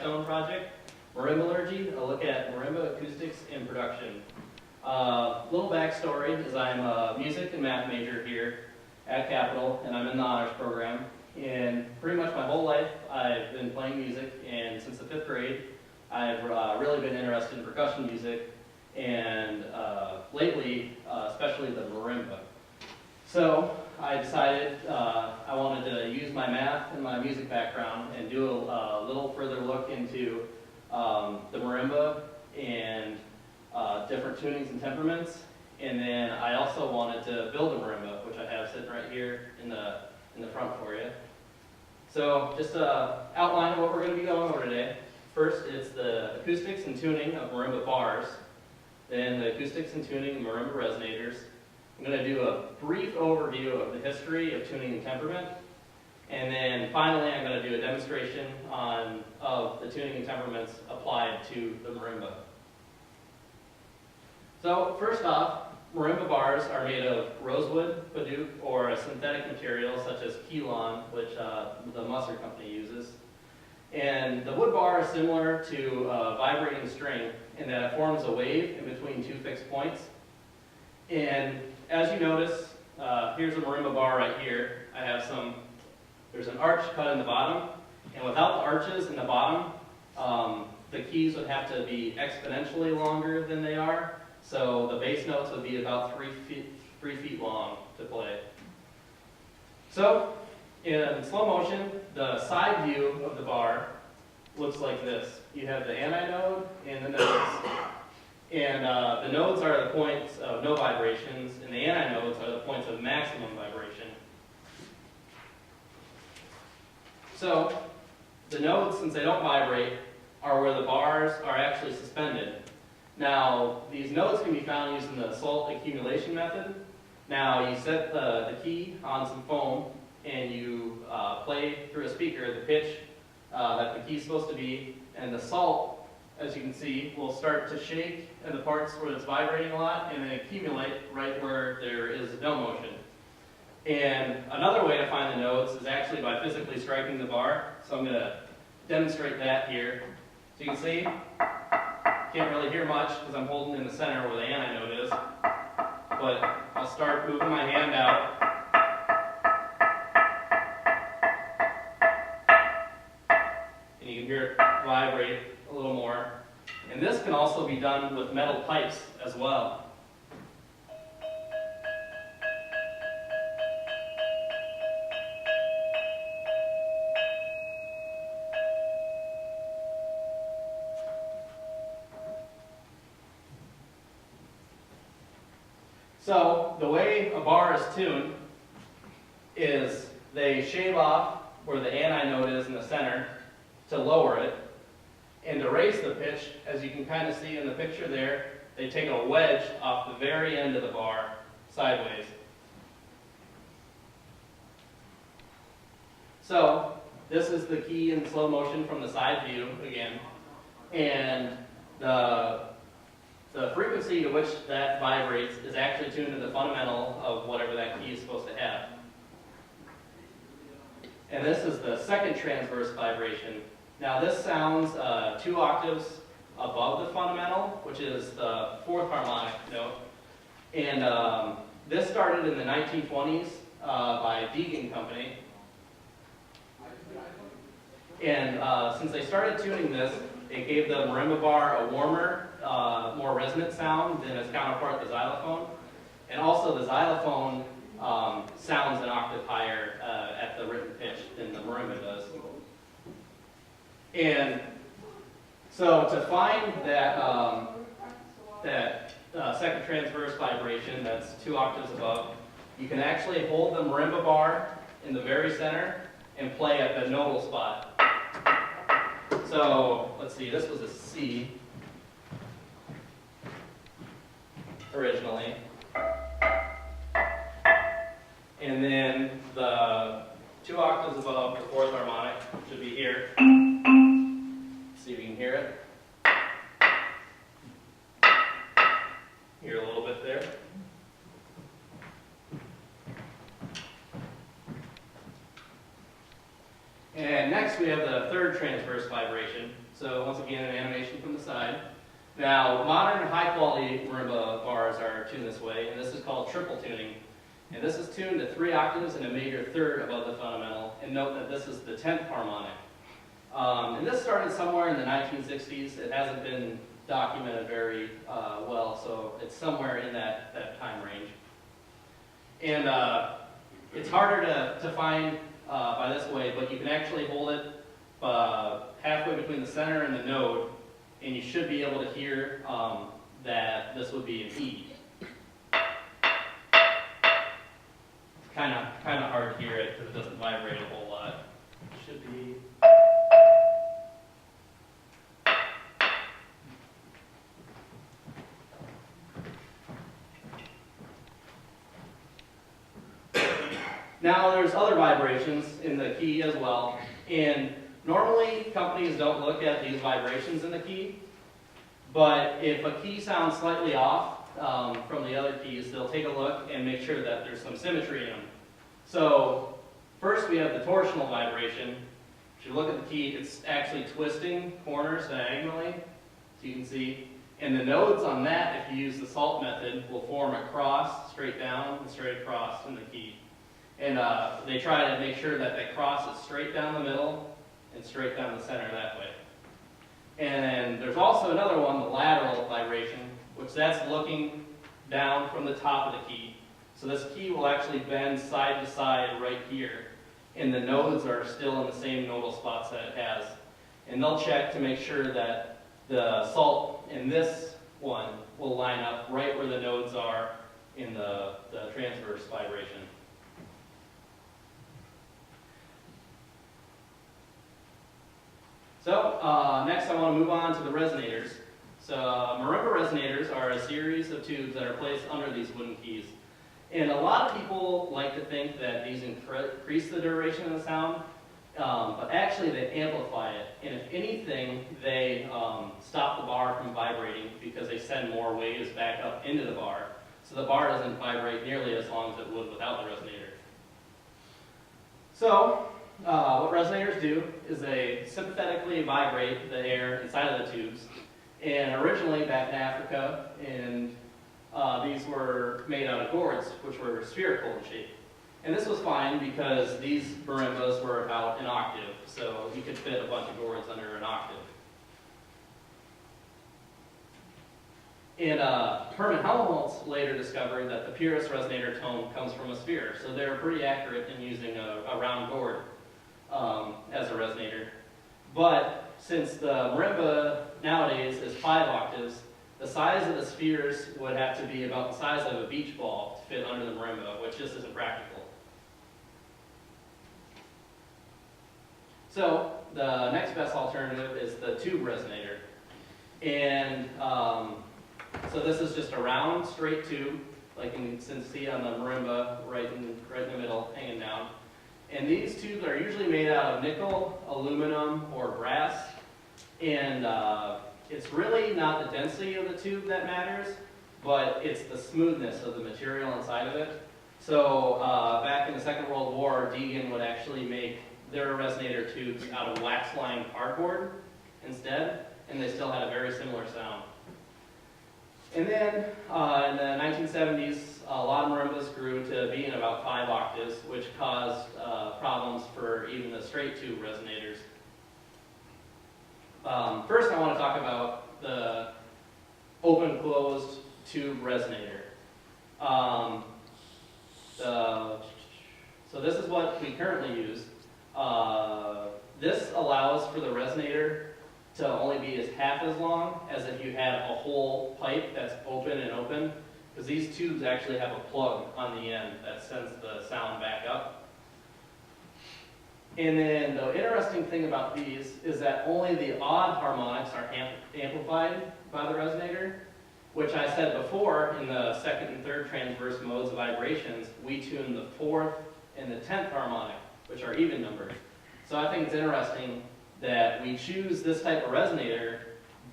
Capstone project, Marimbalurgy, a look at marimba acoustics in production. Little backstory is I'm a music and math major here at Capitol, and I'm in the honors program. And pretty much my whole life I've been playing music, and since the 5th grade I've really been interested in percussion music, and lately especially the marimba. So I decided I wanted to use my math and my music background and do a little further look into the marimba and different tunings and temperaments. And then I also wanted to build a marimba, which I have sitting right here in the front for you. So just an outline of what we're going to be going over today. First, it's the acoustics and tuning of marimba bars. Then the acoustics and tuning of marimba resonators. I'm going to do a brief overview of the history of tuning and temperament. And then finally, I'm going to do a demonstration of the tuning and temperaments applied to the marimba. So first off, marimba bars are made of rosewood, padauk, or a synthetic material such as Kelon, which the Musser company uses. And the wood bar is similar to a vibrating string in that it forms a wave in between two fixed points. And as you notice, here's a marimba bar right here. There's an arch cut in the bottom, and without the arches in the bottom, the keys would have to be exponentially longer than they are. So the bass notes would be about 3 feet long to play. So in slow motion, the side view of the bar looks like this. You have the antinode and the nodes. And the nodes are the points of no vibrations, and the antinodes are the points of maximum vibration. So the nodes, since they don't vibrate, are where the bars are actually suspended. Now, these nodes can be found using the salt accumulation method. Now, you set the key on some foam, and you play through a speaker the pitch that the key is supposed to be, and the salt, as you can see, will start to shake in the parts where it's vibrating a lot, and then accumulate right where there is no motion. And another way to find the nodes is actually by physically striking the bar. So I'm going to demonstrate that here. So you can see, can't really hear much because I'm holding in the center where the antinode is, but I'll start moving my hand out. And you can hear it vibrate a little more. And this can also be done with metal pipes as well. So the way a bar is tuned is they shave off where the antinode is in the center to lower it. And to raise the pitch, as you can kind of see in the picture there, they take a wedge off the very end of the bar sideways. So this is the key in slow motion from the side view again. And the frequency to which that vibrates is actually tuned to the fundamental of whatever that key is supposed to have. And this is the second transverse vibration. Now this sounds 2 octaves above the fundamental, which is the 4th harmonic note. And this started in the 1920s by Deegan Company. And since they started tuning this, it gave the marimba bar a warmer, more resonant sound than its counterpart, the xylophone. And also the xylophone sounds an octave higher at the written pitch than the marimba does. And so to find that, second transverse vibration that's 2 octaves above, you can actually hold the marimba bar in the very center and play at the nodal spot. So let's see, this was a C originally. And then the 2 octaves above the 4th harmonic should be here. See if you can hear it. Hear a little bit there. And next we have the 3rd transverse vibration. So once again, an animation from the side. Now, modern high-quality marimba bars are tuned this way, and this is called triple tuning. And this is tuned to 3 octaves and a major third above the fundamental. And note that this is the 10th harmonic. And this started somewhere in the 1960s. It hasn't been documented very well, so it's somewhere in that time range. And it's harder to find by this way, but you can actually hold it halfway between the center and the node, and you should be able to hear that this would be an E. It's kind of hard to hear it because it doesn't vibrate a whole lot. It should be. Now there's other vibrations in the key as well, and normally companies don't look at these vibrations in the key, but if a key sounds slightly off from the other keys, they'll take a look and make sure that there's some symmetry in them. So first we have the torsional vibration. If you look at the key, it's actually twisting corners diagonally, so you can see. And the nodes on that, if you use the salt method, will form a cross straight down and straight across in the key. And they try to make sure that that cross is straight down the middle and straight down the center that way. And then there's also another one, the lateral vibration, which that's looking down from the top of the key. So this key will actually bend side to side right here. And the nodes are still in the same nodal spots that it has. And they'll check to make sure that the salt in this one will line up right where the nodes are in the transverse vibration. So next I want to move on to the resonators. So marimba resonators are a series of tubes that are placed under these wooden keys. And a lot of people like to think that these increase the duration of the sound, but actually they amplify it. And if anything, they stop the bar from vibrating because they send more waves back up into the bar. So the bar doesn't vibrate nearly as long as it would without the resonator. So what resonators do is they sympathetically vibrate the air inside of the tubes. And originally back in Africa, these were made out of gourds, which were spherical in shape. And this was fine because these marimbas were about an octave, so you could fit a bunch of gourds under an octave. And Herman Helmholtz later discovered that the purest resonator tone comes from a sphere, so they were pretty accurate in using a round gourd as a resonator. But since the marimba nowadays is 5 octaves, the size of the spheres would have to be about the size of a beach ball to fit under the marimba, which just isn't practical. So the next best alternative is the tube resonator. And so this is just a round, straight tube, like you can see on the marimba, right in the middle, hanging down. And these tubes are usually made out of nickel, aluminum, or brass. And it's really not the density of the tube that matters, but it's the smoothness of the material inside of it. So back in the Second World War, Deegan would actually make their resonator tubes out of wax-lined cardboard instead, and they still had a very similar sound. And then in the 1970s, a lot of marimbas grew to being about 5 octaves, which caused problems for even the straight tube resonators. First, I want to talk about the open-closed tube resonator. So this is what we currently use. This allows for the resonator to only be half as long as if you had a whole pipe that's open and open, because these tubes actually have a plug on the end that sends the sound back up. And then the interesting thing about these is that only the odd harmonics are amplified by the resonator, which I said before in the second and third transverse modes of vibrations, we tune the 4th and the 10th harmonic, which are even numbered. So I think it's interesting that we choose this type of resonator,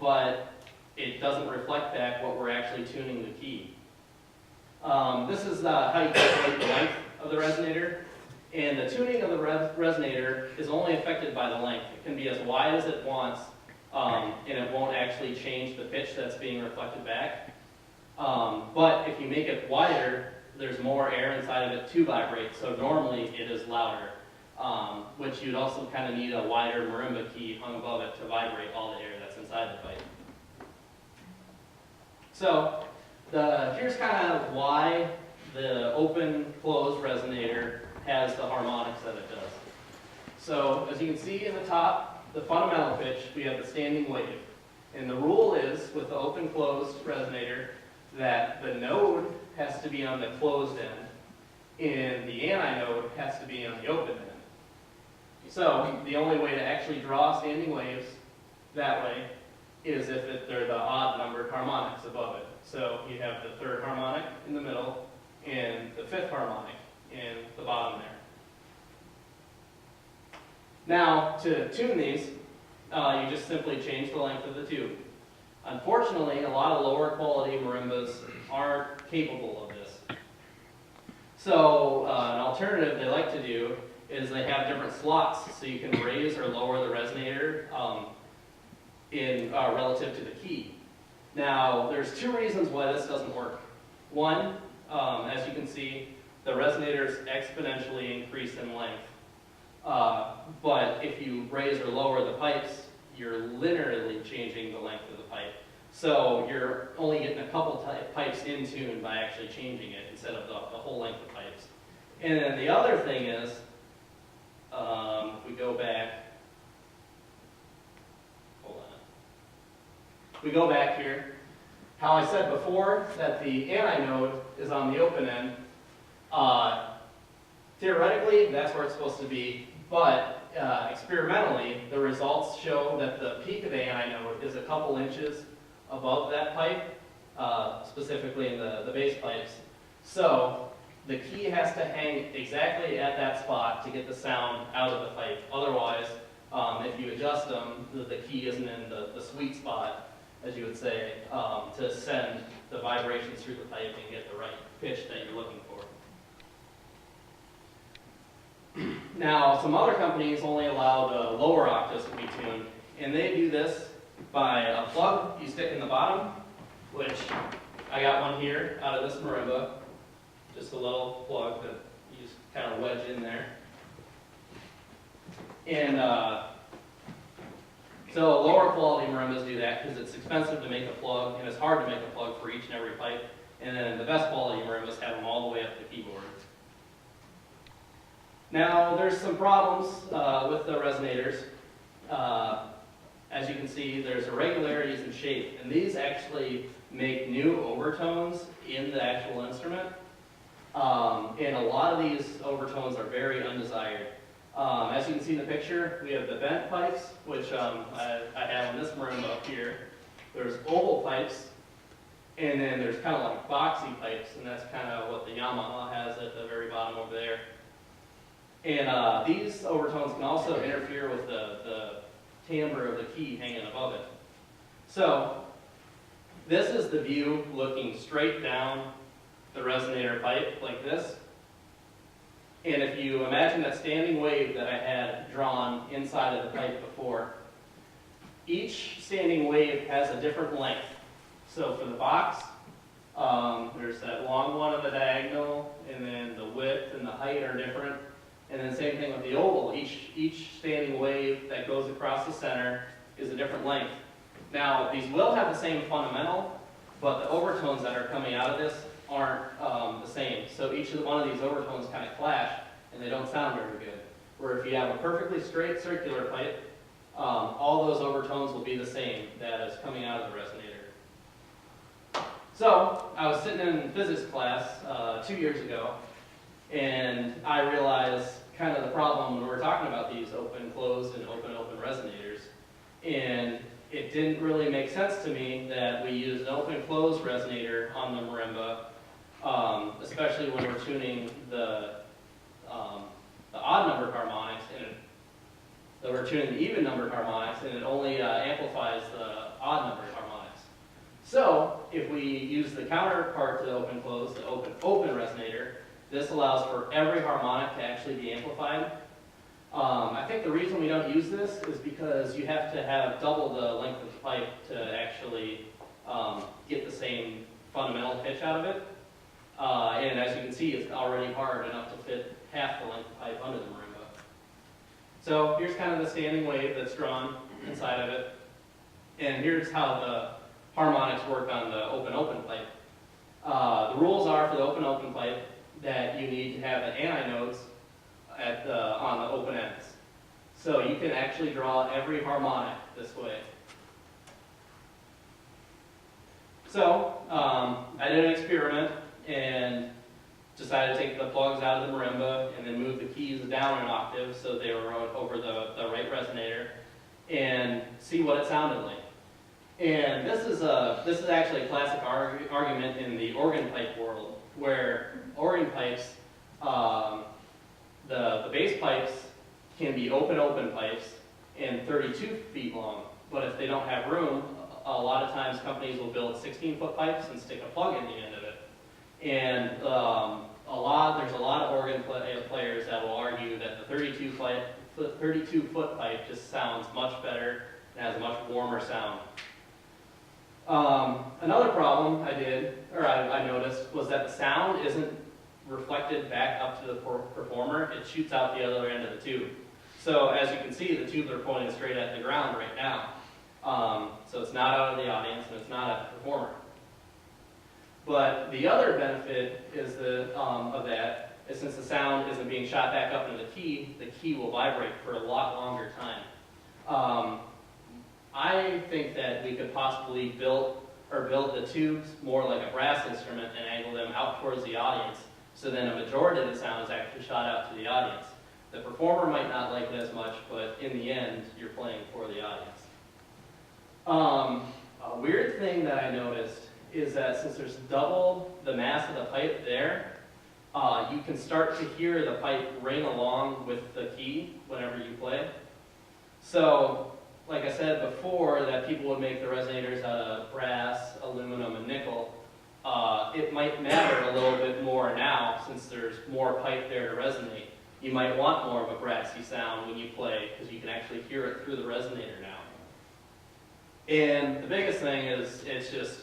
but it doesn't reflect back what we're actually tuning the key. This is how you calculate the length of the resonator. And the tuning of the resonator is only affected by the length. It can be as wide as it wants, and it won't actually change the pitch that's being reflected back. But if you make it wider, there's more air inside of it to vibrate, so normally it is louder, which you'd also kind of need a wider marimba key hung above it to vibrate all the air that's inside the pipe. So here's kind of why the open-closed resonator has the harmonics that it does. So as you can see in the top, the fundamental pitch, we have the standing wave. And the rule is, with the open-closed resonator, that the node has to be on the closed end, and the antinode has to be on the open end. So the only way to actually draw standing waves that way is if they're the odd numbered harmonics above it. So you have the third harmonic in the middle and the fifth harmonic in the bottom there. Now, to tune these, you just simply change the length of the tube. Unfortunately, a lot of lower quality marimbas aren't capable of this. So an alternative they like to do is they have different slots so you can raise or lower the resonator relative to the key. Now, there's two reasons why this doesn't work. One, as you can see, the resonators exponentially increase in length. But if you raise or lower the pipes, you're linearly changing the length of the pipe. So you're only getting a couple pipes in tune by actually changing it instead of the whole length of pipes. And then the other thing is, if we go back, hold on. We go back here, how I said before that the antinode is on the open end. Theoretically, that's where it's supposed to be, but experimentally, the results show that the peak of the antinode is a couple inches above that pipe, specifically in the bass pipes. So the key has to hang exactly at that spot to get the sound out of the pipe. Otherwise, if you adjust them, the key isn't in the sweet spot, as you would say, to send the vibrations through the pipe and get the right pitch that you're looking for. Now, some other companies only allow the lower octaves to be tuned, and they do this by a plug you stick in the bottom, which I got one here out of this marimba, just a little plug that you just kind of wedge in there. And so lower quality marimbas do that because it's expensive to make a plug, and it's hard to make a plug for each and every pipe. And then the best quality marimbas have them all the way up the keyboard. Now, there's some problems with the resonators. As you can see, there's irregularities in shape, and these actually make new overtones in the actual instrument. And a lot of these overtones are very undesired. As you can see in the picture, we have the bent pipes, which I have on this marimba up here. There's oval pipes, and then there's kind of like boxy pipes, and that's kind of what the Yamaha has at the very bottom over there. And these overtones can also interfere with the timbre of the key hanging above it. So this is the view looking straight down the resonator pipe like this. And if you imagine that standing wave that I had drawn inside of the pipe before, each standing wave has a different length. So for the box, there's that long one on the diagonal, and then the width and the height are different. And then same thing with the oval. Each standing wave that goes across the center is a different length. Now, these will have the same fundamental, but the overtones that are coming out of this aren't the same. So each one of these overtones kind of clash, and they don't sound very good. Where if you have a perfectly straight circular pipe, all those overtones will be the same that is coming out of the resonator. So I was sitting in physics class 2 years ago, and I realized kind of the problem when we're talking about these open-closed and open-open resonators. And it didn't really make sense to me that we used an open-closed resonator on the marimba, especially when we're tuning the odd-numbered harmonics, and that we're tuning the even-numbered harmonics, and it only amplifies the odd-numbered harmonics. So if we use the counterpart to the open-closed, the open-open resonator, this allows for every harmonic to actually be amplified. I think the reason we don't use this is because you have to have double the length of the pipe to actually get the same fundamental pitch out of it. And as you can see, it's already hard enough to fit half the length of pipe under the marimba. So here's kind of the standing wave that's drawn inside of it. And here's how the harmonics work on the open pipe. The rules are for the open pipe that you need to have the antinodes on the open ends. So you can actually draw every harmonic this way. So I did an experiment and decided to take the plugs out of the marimba and then move the keys down an octave so they were over the right resonator and see what it sounded like. And this is actually a classic argument in the organ pipe world, where organ pipes, the bass pipes can be open pipes and 32 feet long. But if they don't have room, a lot of times companies will build 16-foot pipes and stick a plug in the end of it. And there's a lot of organ players that will argue that the 32-foot pipe just sounds much better and has a much warmer sound. Another problem I noticed was that the sound isn't reflected back up to the performer. It shoots out the other end of the tube. So as you can see, the tubes are pointed straight at the ground right now. So it's not out of the audience and it's not at the performer. But the other benefit is of that is since the sound isn't being shot back up into the key will vibrate for a lot longer time. I think that we could possibly build the tubes more like a brass instrument and angle them out towards the audience, so then a majority of the sound is actually shot out to the audience. The performer might not like it as much, but in the end, you're playing for the audience. A weird thing that I noticed is that since there's double the mass of the pipe there, you can start to hear the pipe ring along with the key whenever you play. So, like I said before, that people would make the resonators out of brass, aluminum, and nickel. It might matter a little bit more now since there's more pipe there to resonate. You might want more of a brassy sound when you play because you can actually hear it through the resonator now. And the biggest thing is it's just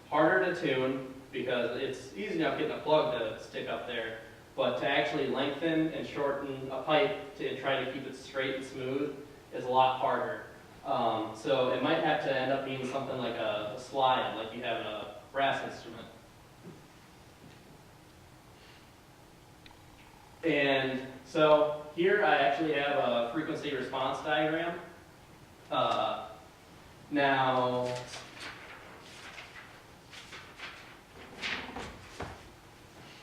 harder to tune because it's easy enough getting a plug to stick up there, but to actually lengthen and shorten a pipe to try to keep it straight and smooth is a lot harder. So it might have to end up being something like a slide, like you have in a brass instrument. And so here I actually have a frequency response diagram. Now,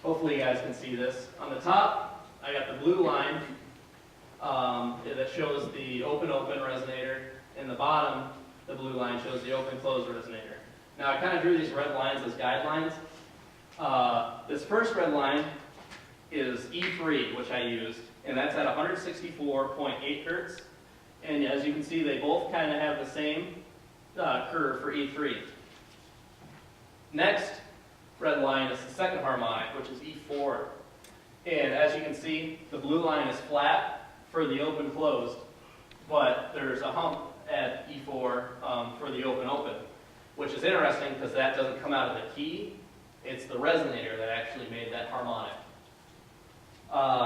hopefully you guys can see this. On the top, I got the blue line that shows the open resonator. In the bottom, the blue line shows the open-closed resonator. Now, I kind of drew these red lines as guidelines. This first red line is E3, which I used, and that's at 164.8 hertz. And as you can see, they both kind of have the same curve for E3. Next red line is the second harmonic, which is E4. And as you can see, the blue line is flat for the open-closed, but there's a hump at E4 for the open, which is interesting because that doesn't come out of the key. It's the resonator that actually made that harmonic.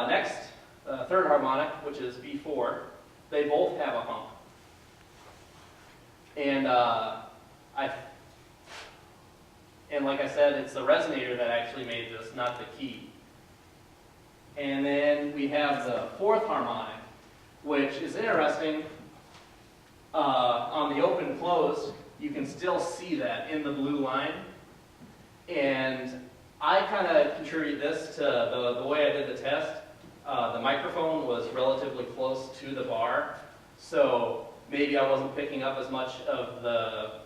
Next, third harmonic, which is B4, they both have a hump. And like I said, it's the resonator that actually made this, not the key. And then we have the fourth harmonic, which is interesting. On the open-closed, you can still see that in the blue line. And I kind of contribute this to the way I did the test. The microphone was relatively close to the bar, so maybe I wasn't picking up as much of the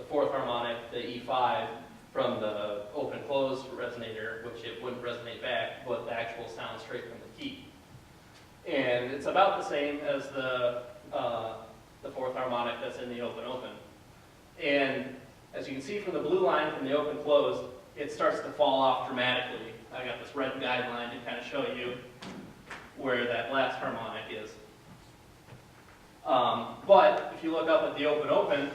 fourth harmonic, the E5, from the open-closed resonator, which it wouldn't resonate back, but the actual sound straight from the key. And it's about the same as the fourth harmonic that's in the open. And as you can see from the blue line from the open-closed, it starts to fall off dramatically. I got this red guideline to kind of show you where that last harmonic is. But if you look up at the open,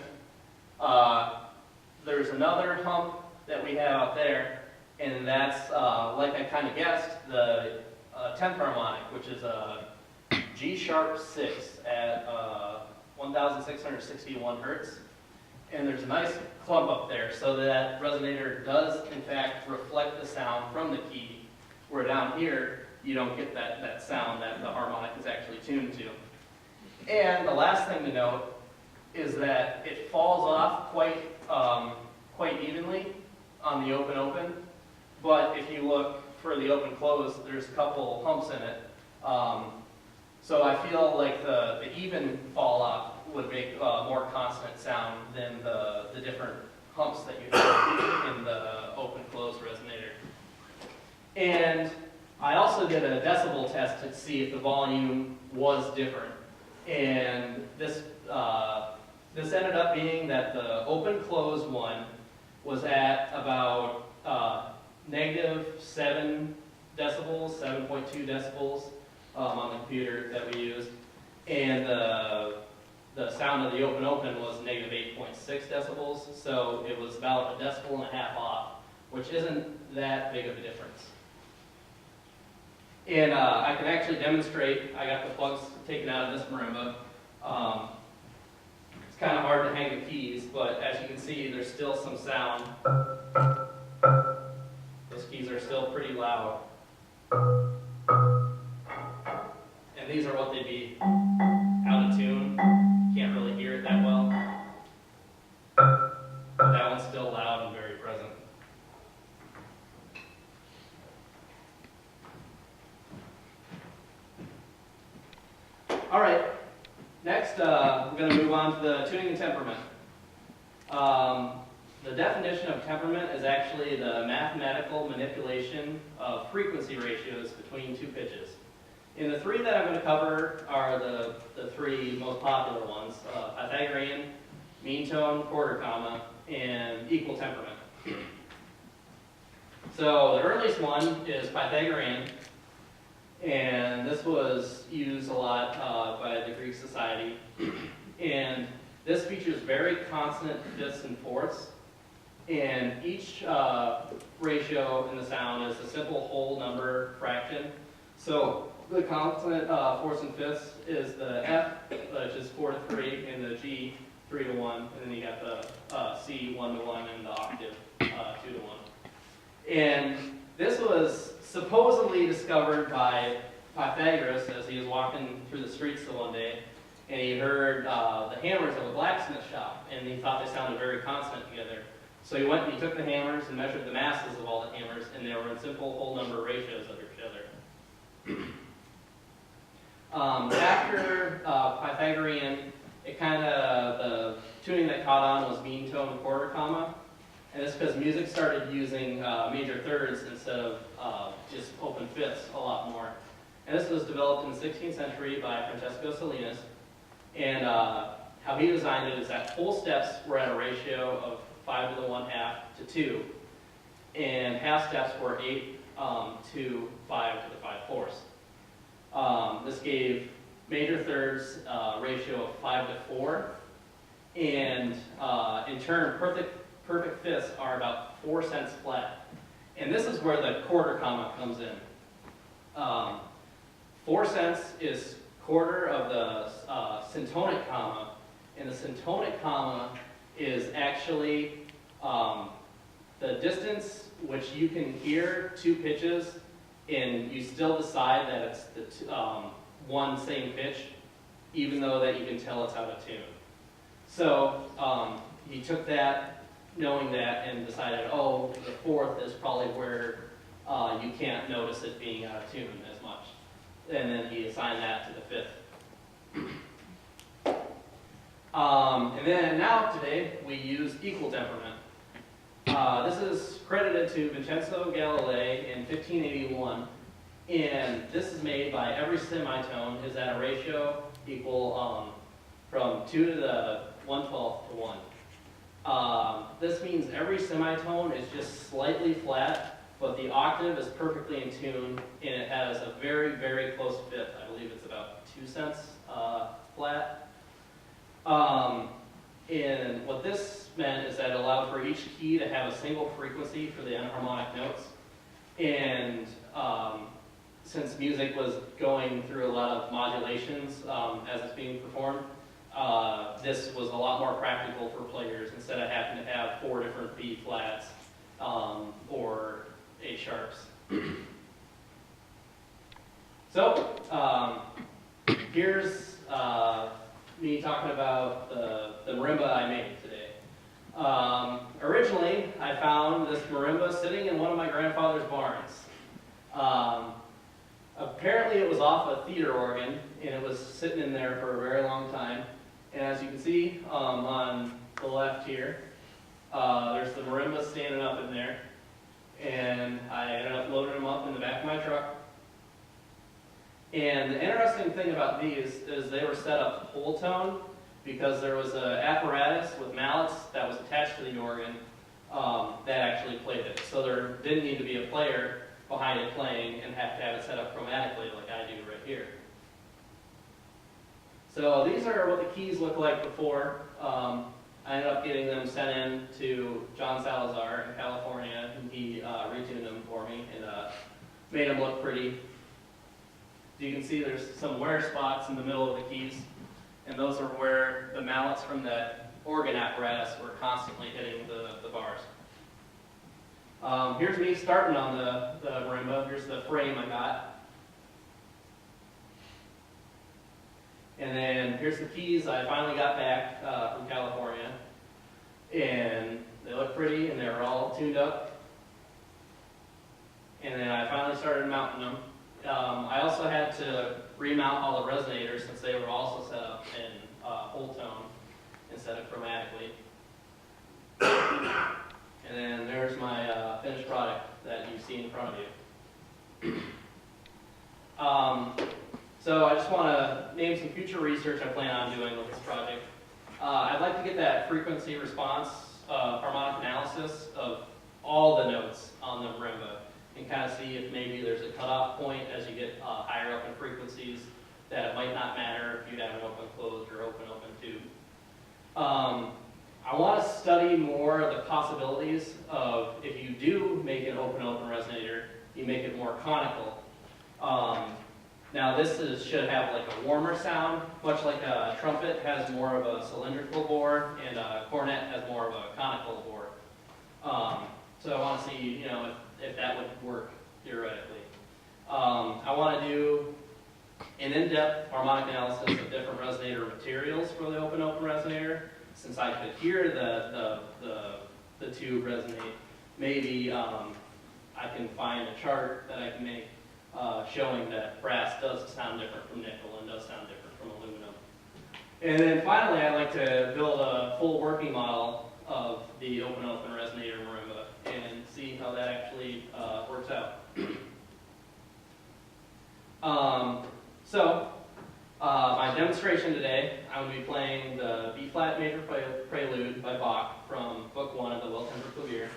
there's another hump that we have out there, and that's, like I kind of guessed, the 10th harmonic, which is a G sharp 6 at 1,661 hertz. And there's a nice clump up there, so that resonator does, in fact, reflect the sound from the key, where down here, you don't get that sound that the harmonic is actually tuned to. And the last thing to note is that it falls off quite evenly on the open, but if you look for the open-close, there's a couple humps in it. So I feel like the even fall off would make more consonant sound than the different humps that you have in the open-close resonator. And I also did a decibel test to see if the volume was different. And this ended up being that the open-close one was at about -7 decibels, 7.2 decibels on the computer that we used. And the sound of the open was -8.6 decibels, so it was about 1.5 decibels off, which isn't that big of a difference. And I can actually demonstrate. I got the plugs taken out of this marimba. It's kind of hard to hang the keys, but as you can see, there's still some sound. Those keys are still pretty loud. And these are what they'd be out of tune. Can't really hear it that well. But that one's still loud and very present. All right, next we're going to move on to the tuning and temperament. The definition of temperament is actually the mathematical manipulation of frequency ratios between two pitches. And the three that I'm going to cover are the three most popular ones: Pythagorean, mean tone, quarter comma, and equal temperament. So the earliest one is Pythagorean, and this was used a lot by the Greek society. And this features very consonant fifths and fourths, and each ratio in the sound is a simple whole number fraction. So the consonant fourths and fifths is the F, which is 4 to 3, and the G, 3 to 1, and then you got the C, 1 to 1, and the octave, 2 to 1. And this was supposedly discovered by Pythagoras as he was walking through the streets one day, and he heard the hammers of a blacksmith shop, and he thought they sounded very consonant together. So he went and he took the hammers and measured the masses of all the hammers, and they were in simple whole number ratios of each other. After Pythagorean, the tuning that caught on was mean tone quarter comma, and it's because music started using major thirds instead of just open fifths a lot more. And this was developed in the 16th century by Francesco Salinas, and how he designed it is that whole steps were at a ratio of 5 to the 1/2 to 2, and half steps were 8 to 5 to the 5/4. This gave major thirds ratio of 5 to 4, and in turn, perfect fifths are about 4 cents flat. And this is where the quarter comma comes in. 4 cents is quarter of the syntonic comma, and the syntonic comma is actually the distance which you can hear two pitches, and you still decide that it's the one same pitch, even though that you can tell it's out of tune. So he took that, knowing that, and decided, oh, the fourth is probably where you can't notice it being out of tune as much. And then he assigned that to the fifth. And then now today we use equal temperament. This is credited to Vincenzo Galilei in 1581, and this is made by every semitone is at a ratio equal from 2 to the 1/12 to 1. This means every semitone is just slightly flat, but the octave is perfectly in tune, and it has a very, very close fifth. I believe it's about 2 cents flat. And what this meant is that it allowed for each key to have a single frequency for the enharmonic notes. And since music was going through a lot of modulations as it's being performed, this was a lot more practical for players instead of having to have 4 different B flats or A sharps. So here's me talking about the marimba I made today. Originally, I found this marimba sitting in one of my grandfather's barns. Apparently it was off a theater organ, and it was sitting in there for a very long time. And as you can see on the left here, there's the marimba standing up in there. And I ended up loading them up in the back of my truck. And the interesting thing about these is they were set up whole tone because there was an apparatus with mallets that was attached to the organ that actually played it. So there didn't need to be a player behind it playing and have to have it set up chromatically like I do right here. So these are what the keys look like before. I ended up getting them sent in to John Salazar in California, and he retuned them for me and made them look pretty. As you can see, there's some wear spots in the middle of the keys, and those are where the mallets from that organ apparatus were constantly hitting the bars. Here's me starting on the marimba. Here's the frame I got. And then here's the keys I finally got back from California. And they look pretty, and they were all tuned up. And then I finally started mounting them. I also had to remount all the resonators since they were also set up in whole tone instead of chromatically. And then there's my finished product that you see in front of you. So I just want to name some future research I plan on doing with this project. I'd like to get that frequency response harmonic analysis of all the notes on the marimba and kind of see if maybe there's a cutoff point as you get higher up in frequencies that it might not matter if you have an open closed or open tube. I want to study more of the possibilities of if you do make an open resonator, you make it more conical. Now this should have like a warmer sound, much like a trumpet has more of a cylindrical bore and a cornet has more of a conical bore. So I want to see, if that would work theoretically. I want to do an in-depth harmonic analysis of different resonator materials for the open resonator. Since I could hear the tube resonate, maybe I can find a chart that I can make showing that brass does sound different from nickel and does sound different from aluminum. And then finally, I'd like to build a full working model of the open resonator marimba and see how that actually works out. My demonstration today, I'm going to be playing the B-flat major prelude by Bach from Book 1 of the Well-Tempered Clavier.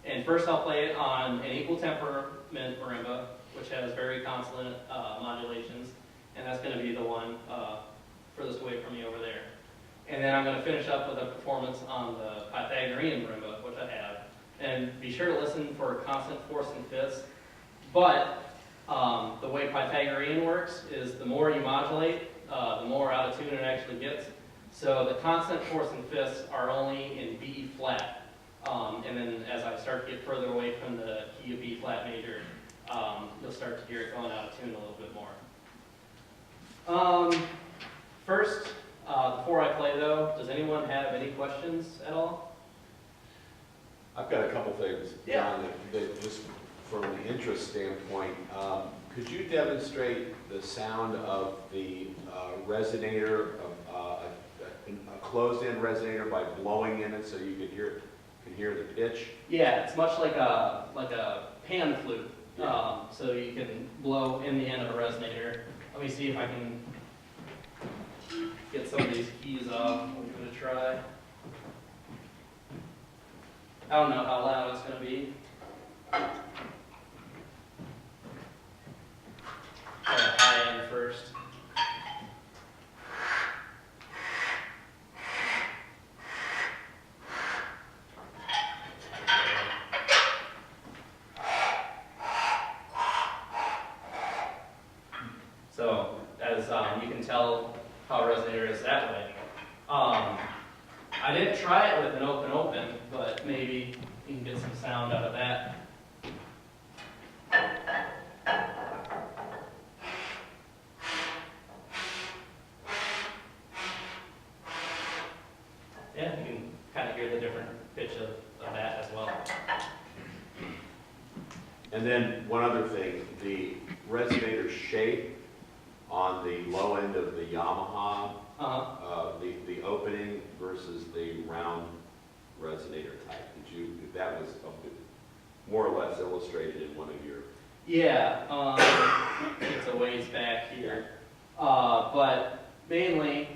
And first I'll play it on an equal temperament marimba, which has very consonant modulations, and that's going to be the one furthest away from me over there. And then I'm going to finish up with a performance on the Pythagorean marimba, which I have. And be sure to listen for constant fourths and fifths. But the way Pythagorean works is the more you modulate, the more out of tune it actually gets. So the constant fourths and fifths are only in B flat. And then as I start to get further away from the key of B flat major, you'll start to hear it going out of tune a little bit more. First, before I play though, does anyone have any questions at all? I've got a couple things, Yeah. John, that just from an interest standpoint, could you demonstrate the sound of the resonator, of a closed-end resonator by blowing in it so you can hear the pitch? Yeah, it's much like a pan flute. Yeah. So you can blow in the end of a resonator. Let me see if I can get some of these keys off. I'm going to try. I don't know how loud it's going to be. Try the high end first. open, but maybe you can get some sound out of that. Yeah, you can kind of hear the different pitch of that as well. And then one other thing, the resonator shape on the low end of the Yamaha, the opening versus the round resonator type. That was more or less illustrated in one of your... Yeah, it's a ways back here. But mainly,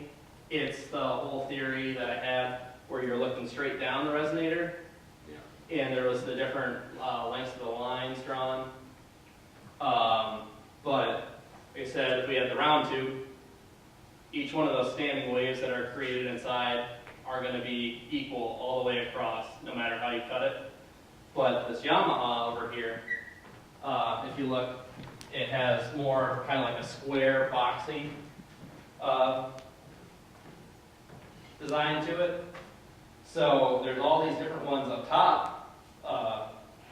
it's the whole theory that I had where you're looking straight down the resonator. Yeah. And there was the different lengths of the lines drawn. But like I said, if we had the round tube, each one of those standing waves that are created inside are going to be equal all the way across, no matter how you cut it. But this Yamaha over here, if you look, it has more kind of like a square, boxy design to it. So there's all these different ones up top,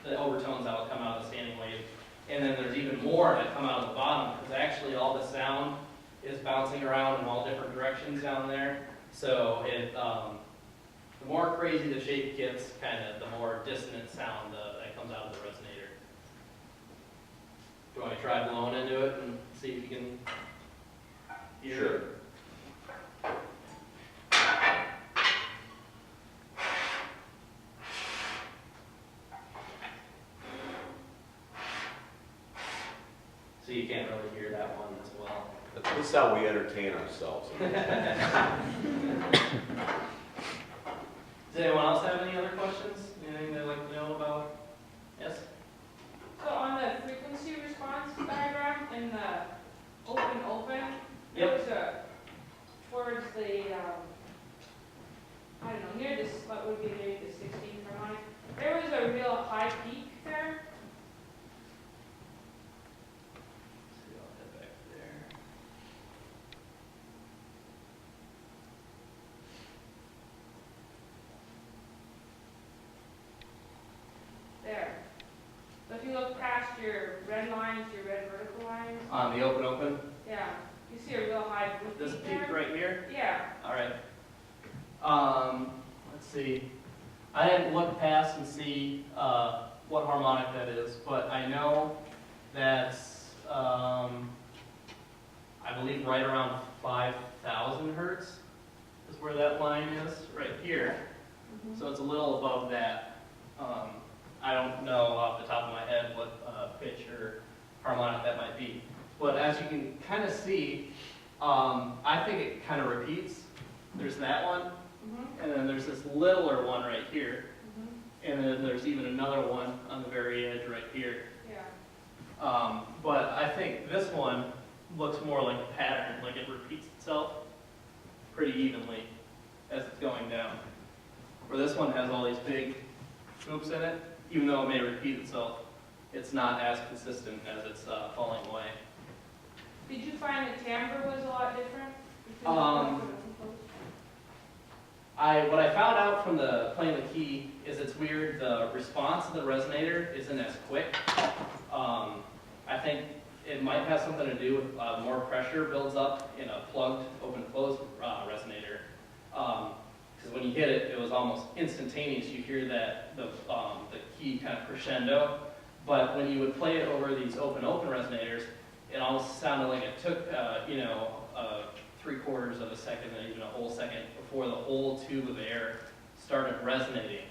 the overtones that will come out of the standing wave. And then there's even more that come out of the bottom, because actually all the sound is bouncing around in all different directions down there. So it, the more crazy the shape gets, kind of the more dissonant sound that comes out of the resonator. Do you want to try blowing into it and see if you can hear Sure. it? So you can't really hear that one as well. This is how we entertain ourselves. Does anyone else have any other questions? Anything they'd like to know about? Yes? So on the frequency response diagram in the open, Yep. there was a, towards the, I don't know, near this, what would be maybe the 16 harmonic, there was a real high peak there. See, I'll head back there. There. So if you look past your red lines, your red vertical lines, On the open, yeah, you see a real high this peak peak there. right here? Yeah. All right. Let's see. I didn't look past and see what harmonic that is, but I know that's, I believe, right around 5,000 hertz is where that line is, right here. Mhm. So it's a little above that. I don't know off the top of my head what pitch or harmonic that might be. But as you can kind of see, I think it kind of repeats. There's that one, Mhm. and then there's this littler one right here, Mhm. and then there's even another one on the very edge right here. Yeah. But I think this one looks more like a pattern, like it repeats itself pretty evenly as it's going down. Where this one has all these big hoops in it, even though it may repeat itself, it's not as consistent as it's falling away. Did you find the timbre was a lot different? What I found out from playing the key is it's weird. The response of the resonator isn't as quick. I think it might have something to do with more pressure builds up in a plugged open-closed resonator. Because when you hit it, it was almost instantaneous. You hear that the key kind of crescendo. But when you would play it over these open resonators, it almost sounded like it took 3/4 of a second, or even a whole second, before the whole tube of air started resonating.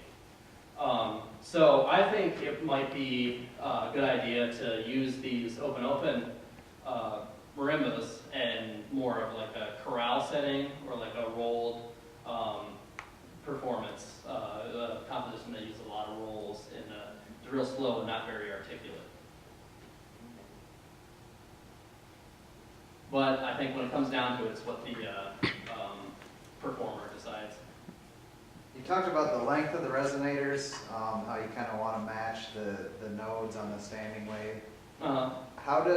So I think it might be a good idea to use these open marimbas and more of like a chorale setting or like a rolled performance. A composition that uses a lot of rolls and it's real slow and not very articulate. But I think when it comes down to it, it's what the performer decides. You talked about the length of the resonators, how you kind of want to match the nodes on the standing wave. How do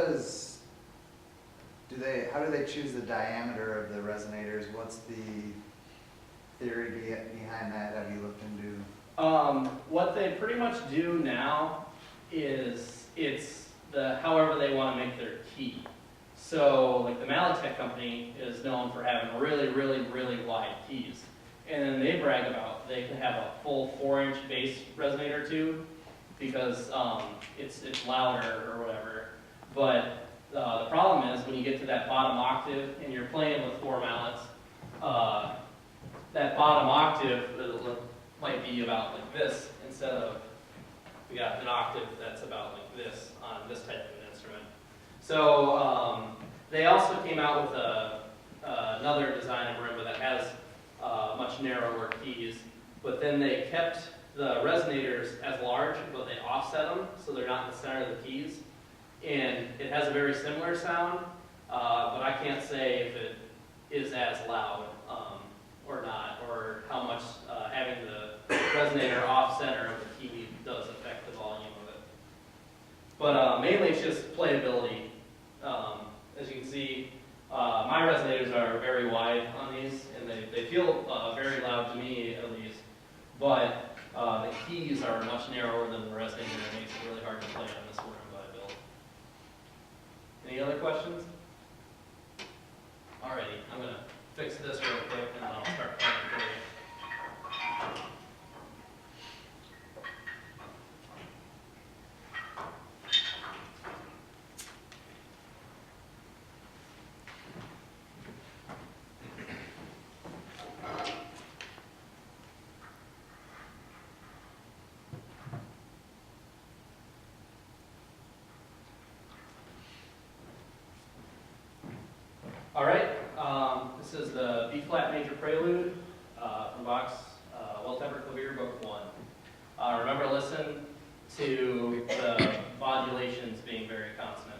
they choose the diameter of the resonators? What's the theory behind that? Have you looked into? What they pretty much do now is it's however they want to make their key. So like the Malitech company is known for having really, really, really wide keys. And then they brag about they can have a full 4-inch bass resonator tube because it's louder or whatever. But the problem is when you get to that bottom octave and you're playing with 4 mallets, that bottom octave might be about like this instead of, we got an octave that's about like this on this type of an instrument. So they also came out with another design of marimba that has much narrower keys, but then they kept the resonators as large, but they offset them so they're not in the center of the keys. And it has a very similar sound, but I can't say if it is as loud or not, or how much having the resonator off-center of the key does affect the volume of it. But mainly it's just playability. As you can see, my resonators are very wide on these, and they feel very loud to me at least, but the keys are much narrower than the resonator, and it makes it really hard to play on this marimba I built. Any other questions? Alrighty, I'm going to fix this real quick and then I'll start playing for you. All right, this is the B-flat major prelude from Bach's Well-Tempered Clavier, Book 1. Remember to listen to the modulations being very consonant.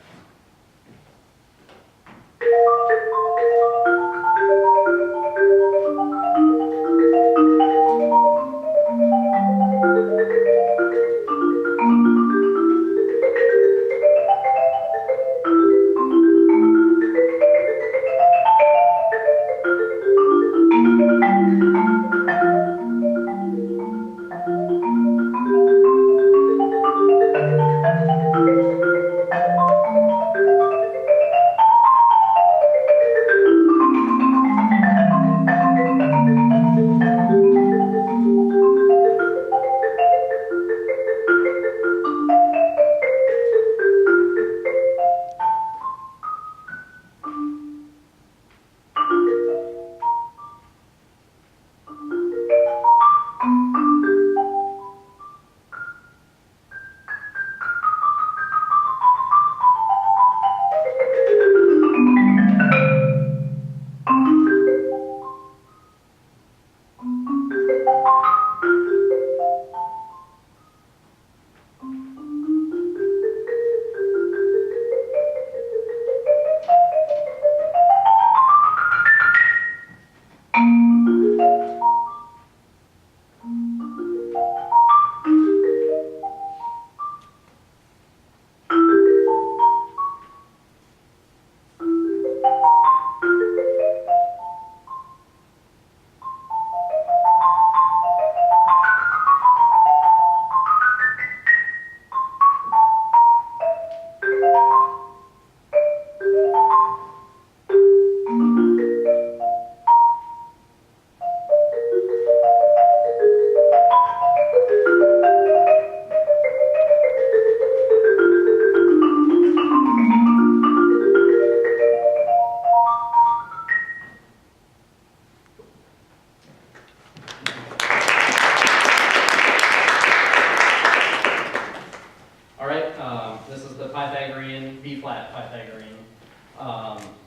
B-flat Pythagorean.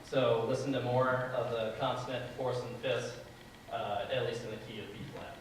So listen to more of the consonant, fourths, and fifths, at least in the key of B-flat.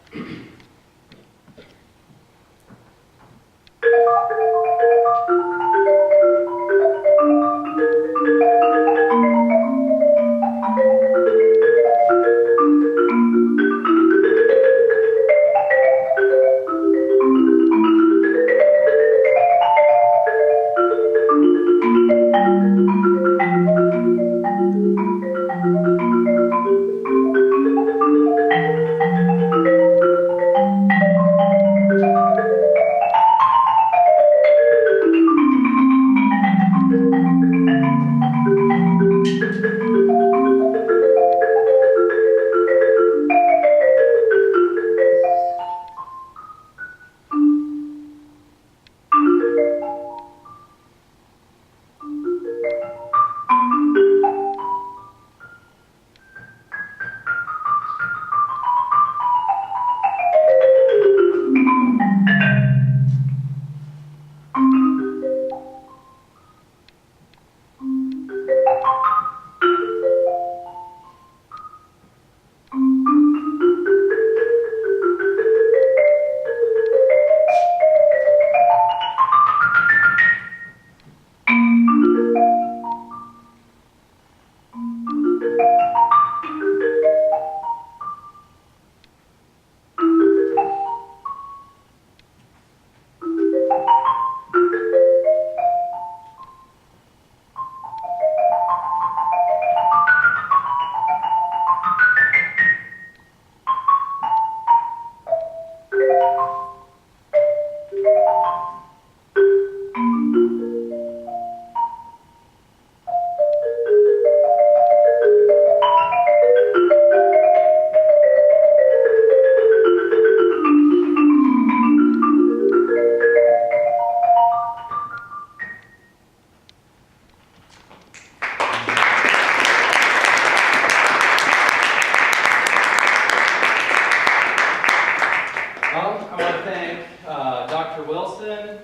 Dr. Wilson,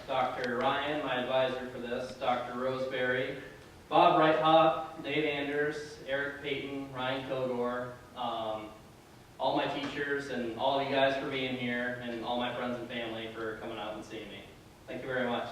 Dr. Ryan, my advisor for this, Dr. Roseberry, Bob Reithop, Dave Anders, Eric Payton, Ryan Kilgore, all my teachers and all of you guys for being here, and all my friends and family for coming out and seeing me. Thank you very much.